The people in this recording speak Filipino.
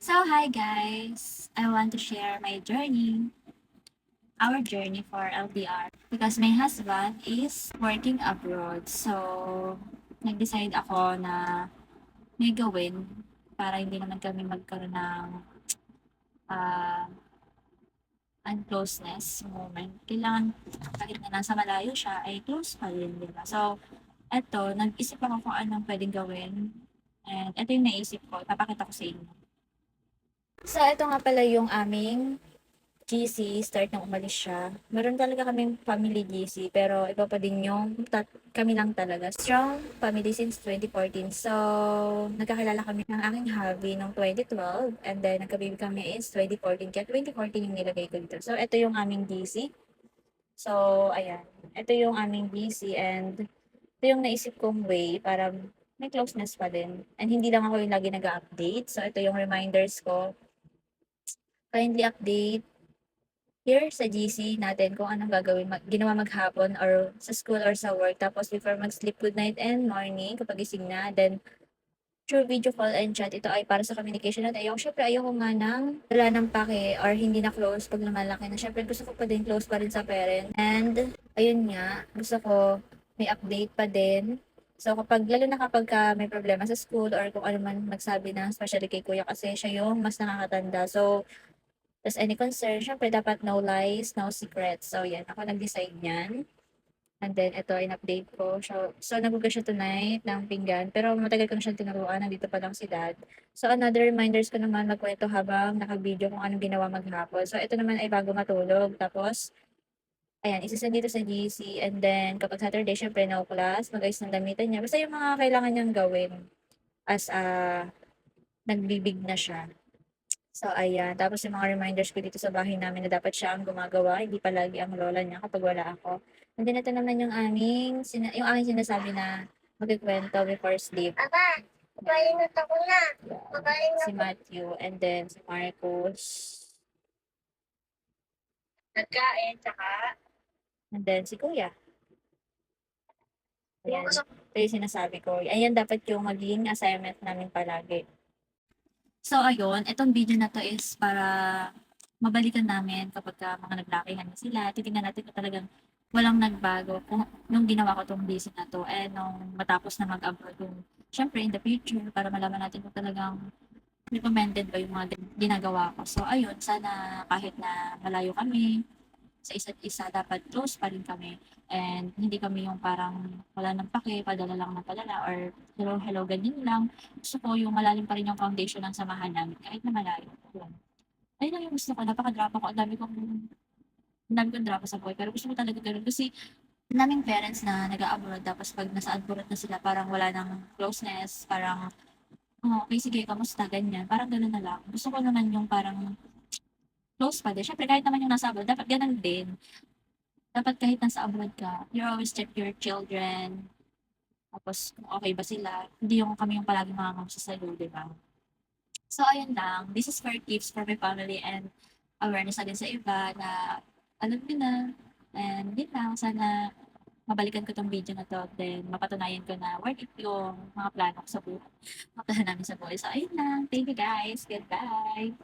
So, hi guys! I want to share my journey, our journey for LDR. Because my husband is working abroad. So, nag-decide ako na may gawin para hindi naman kami magkaroon ng uh, uncloseness moment. Kailangan, kahit na nasa malayo siya, ay close pa rin, di ba? So, eto, nag-isip ako kung anong pwedeng gawin. And ito yung naisip ko, ipapakita ko sa inyo. So, ito nga pala yung aming GC, start nang umalis siya. Meron talaga kaming family GC, pero iba pa din yung kami lang talaga. Strong family since 2014. So, nagkakilala kami ng aking hubby noong 2012, and then nagka-baby kami is 2014, kaya 2014 yung nilagay ko dito. So, ito yung aming GC. So, ayan. Ito yung aming GC, and ito yung naisip kong way para may closeness pa din. And hindi lang ako yung lagi nag-update. So, ito yung reminders ko. Kindly update here sa GC natin kung anong gagawin, ginawa maghapon or sa school or sa work. Tapos before mag-sleep, good night and morning kapag gising na. Then, through video call and chat, ito ay para sa communication natin. Syempre, ayoko nga nang wala ng pake or hindi na close pag lumalaki na. Syempre, gusto ko pa din close pa rin sa parent. And, ayun nga, gusto ko may update pa din. So, lalo na kapag may problema sa school or kung ano man magsabi na, especially kay kuya kasi siya yung mas nakakatanda. So, tas any concern, syempre dapat no lies, no secrets. So, yan. Ako nag-decide niyan. And then, ito, in-update ko. So nagugas siya tonight ng pinggan. Pero matagal ko na siyang tinuruan. Nandito pa lang si dad. So, another reminders ko naman magkwento habang naka-video kung anong ginawa maghapon. So, ito naman ay bago matulog. Tapos, ayan, isasend dito sa GC. And then, kapag Saturday, syempre no class. Mag-ayos ng damitan niya. Basta yung mga kailangan niyang gawin as nagbibig na siya. So, ayan. Tapos yung mga reminders ko dito sa bahay namin na dapat siya ang gumagawa, hindi palagi ang lola niya kapag wala ako. And then ito naman yung yung aking sinasabi na magkikwento before sleep. Aba, papalingot ako na. Yeah. Si Matthew and then si Marcos. Nagkain, tsaka and then si Kuya. Ayan. Ito yung sinasabi ko. Ayan dapat yung magiging assignment namin palagi. So ayun, itong video na 'to is para mabalikan namin kapagka mga naglakihan na sila, titingnan natin kung talagang walang nagbago kung nung ginawa ko 'tong visit na 'to and nung matapos na mag-abroad yung siyempre in the future para malaman natin kung talagang recommended ba yung mga ginagawa ko. So ayun, sana kahit na malayo kami sa isa't isa dapat close pa rin kami and hindi kami yung parang wala ng pake, padala lang ng padala or hello, hello, ganyan lang. Gusto ko yung malalim pa rin yung foundation ng samahan namin kahit na malayo. Yun. Ayun lang yung gusto ko, napaka-drama ko, ang dami kong drama sa buhay pero gusto ko talaga gano'n kasi ang daming parents na nag-a-abroad tapos 'pag nasa abroad na sila parang wala ng closeness, parang, "Oh, okey sige kamusta?" ganyan, parang gano'n na lang. Gusto ko naman yung parang close pa din, siyempre kahit naman yung nasa abroad dapat gano'n din. Dapat kahit nasa abroad ka, you always check your children, tapos kung okey ba sila, hindi yung kami yung palaging mangangumusta sa'yo, 'di ba? So ayun lang, this is for tips for my family and awareness na din sa iba na alam niyo na, and yun lang, sana mabalikan ko 'tong video na 'to, then mapatunayan ko na worth it yung mga plano ko sa buhay, mga plano namin sa buhay. So ayun lang, thank you guys, goodbye.